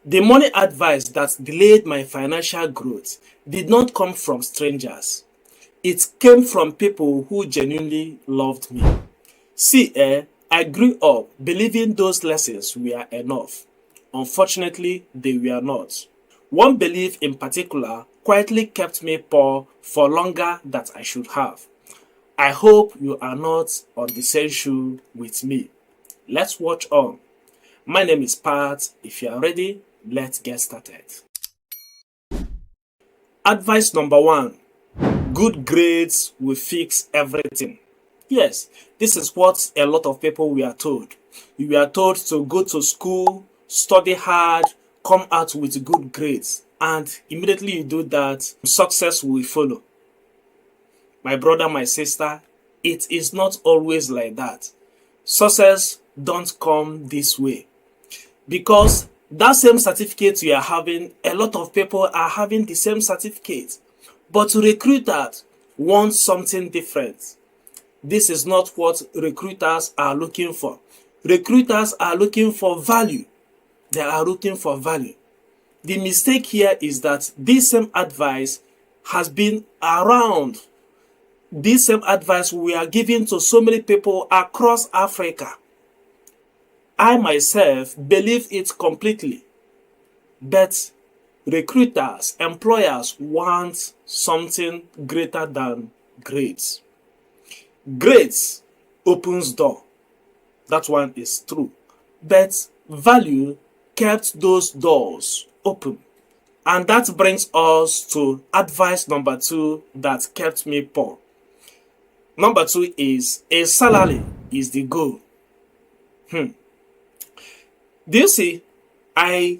The money advice that delayed my financial growth did not come from strangers. It came from people who genuinely loved me. See, I grew up believing those lessons were enough. Unfortunately, they were not. One belief in particular quietly kept me poor for longer than I should have. I hope you are not on the same shoe with me. Let's watch on. My name is Pat. If you are ready, let's get started. Advice number one: good grades will fix everything. Yes, this is what a lot of people were told. You were told to go to school, study hard, come out with good grades, and immediately you do that, success will follow. My brother, my sister, it is not always like that. Success don't come this way. Because that same certificate you are having, a lot of people are having the same certificate. But recruiters want something different. This is not what recruiters are looking for. Recruiters are looking for value. They are looking for value. The mistake here is that this same advice has been around. This same advice we are giving to so many people across Africa. I myself believe it completely. But recruiters, employers want something greater than grades. Grades opens door. That one is true. But value kept those doors open. And that brings us to advice number two that kept me poor. Number two is a salary is the goal. Do you see? I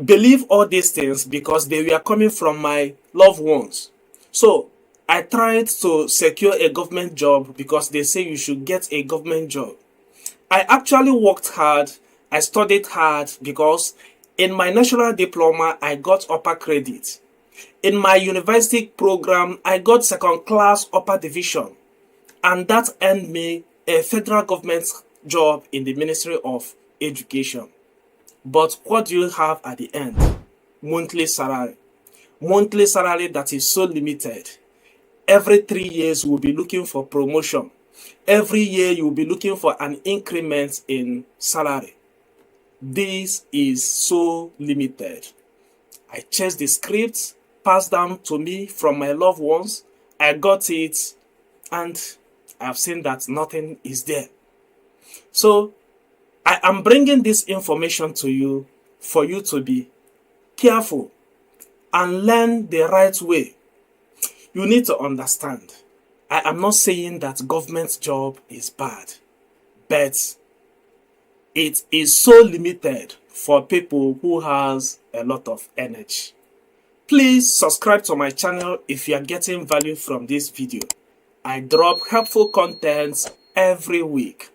believe all these things because they were coming from my loved ones. So I tried to secure a government job because they say you should get a government job. I actually worked hard. I studied hard because in my national diploma, I got upper credit. In my university program, I got second class upper division. And that earned me a federal government job in the Ministry of Education. But what do you have at the end? Monthly salary. Monthly salary that is so limited. Every 3 years you will be looking for promotion. Every year you will be looking for an increment in salary. This is so limited. I chased the script passed down to me from my loved ones. I got it and I've seen that nothing is there. So I am bringing this information to you for you to be careful and learn the right way. You need to understand. I am not saying that government job is bad, but it is so limited for people who has a lot of energy. Please subscribe to my channel if you are getting value from this video. I drop helpful contents every week.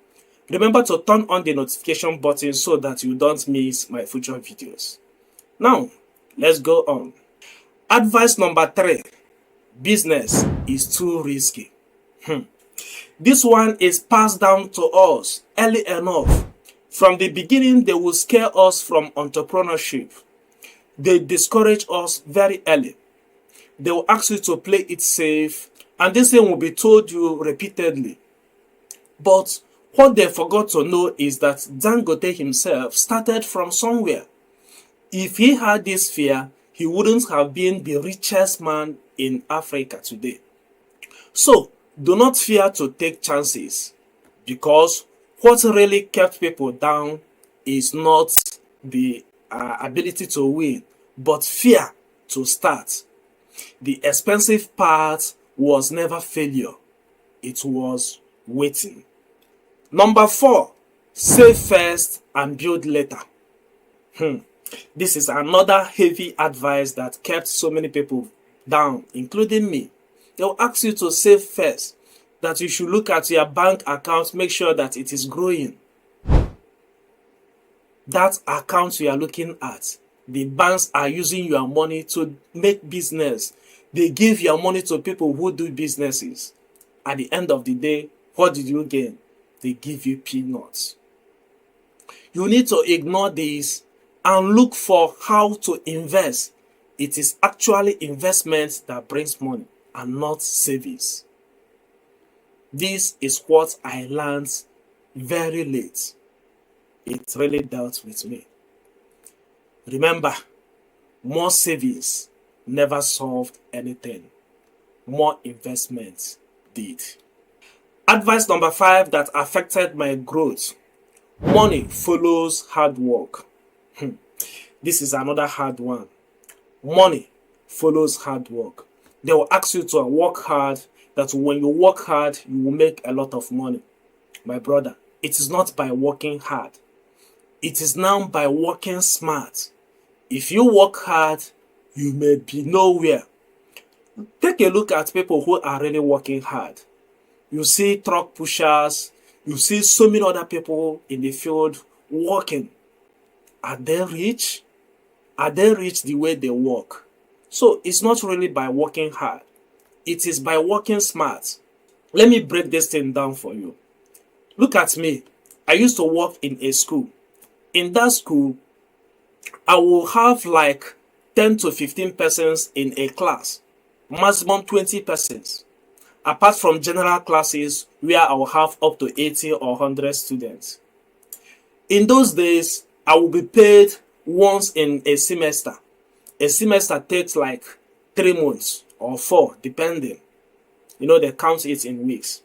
Remember to turn on the notification button so that you don't miss my future videos. Now, let's go on. Advice number 3. Business is too risky. This one is passed down to us early enough. From the beginning, they will scare us from entrepreneurship. They discourage us very early. They will ask you to play it safe, and this thing will be told you repeatedly. But what they forgot to know is that Dangote himself started from somewhere. If he had this fear, he wouldn't have been the richest man in Africa today. So, do not fear to take chances, because what really kept people down is not the ability to win, but fear to start. The expensive part was never failure. It was waiting. Number 4, save first and build later. This is another heavy advice that kept so many people down, including me. They'll ask you to save first, that you should look at your bank account, make sure that it is growing. That account you are looking at, the banks are using your money to make business. They give your money to people who do businesses. At the end of the day, what did you gain? They give you peanuts. You need to ignore this and look for how to invest. It is actually investment that brings money and not savings. This is what I learned very late. It really dealt with me. Remember, more savings never solved anything. More investments did. Advice number 5 that affected my growth. Money follows hard work. This is another hard one. Money follows hard work. They will ask you to work hard, that when you work hard, you will make a lot of money. My brother, it is not by working hard. It is now by working smart. If you work hard, you may be nowhere. Take a look at people who are really working hard. You see truck pushers, you see so many other people in the field working. Are they rich? Are they rich the way they work? So it's not really by working hard. It is by working smart. Let me break this thing down for you. Look at me. I used to work in a school. In that school, I will have like 10 to 15 persons in a class. Maximum 20 persons. Apart from general classes where I will have up to 80 or 100 students. In those days, I will be paid once in a semester. A semester takes like 3 months or 4, depending. They count it in weeks.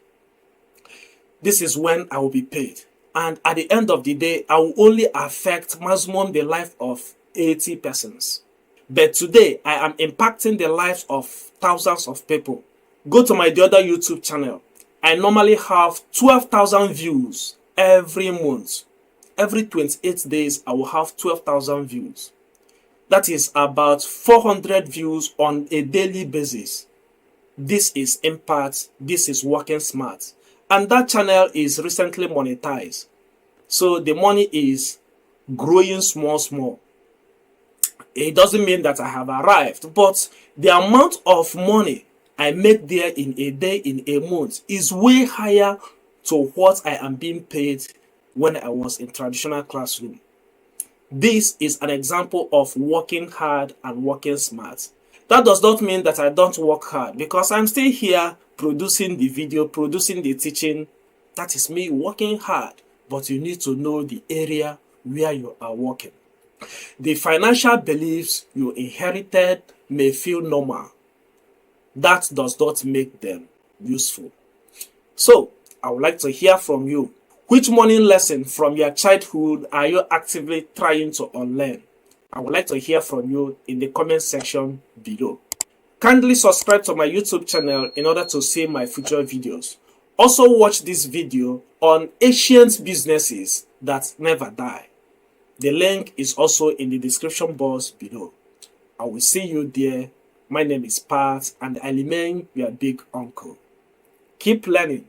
This is when I will be paid. And at the end of the day, I will only affect maximum the life of 80 persons. But today, I am impacting the lives of thousands of people. Go to my other YouTube channel. I normally have 12,000 views every month. Every 28 days, I will have 12,000 views. That is about 400 views on a daily basis. This is impact. This is working smart. And that channel is recently monetized. So the money is growing small. It doesn't mean that I have arrived, but the amount of money I make there in a day, in a month, is way higher to what I am being paid when I was in traditional classroom. This is an example of working hard and working smart. That does not mean that I don't work hard, because I'm still here producing the video, producing the teaching. That is me working hard, but you need to know the area where you are working. The financial beliefs you inherited may feel normal. That does not make them useful. So, I would like to hear from you. Which money lesson from your childhood are you actively trying to unlearn? I would like to hear from you in the comment section below. Kindly subscribe to my YouTube channel in order to see my future videos. Also watch this video on ancient businesses that never die. The link is also in the description box below. I will see you there. My name is Pat and I remain your big uncle. Keep learning.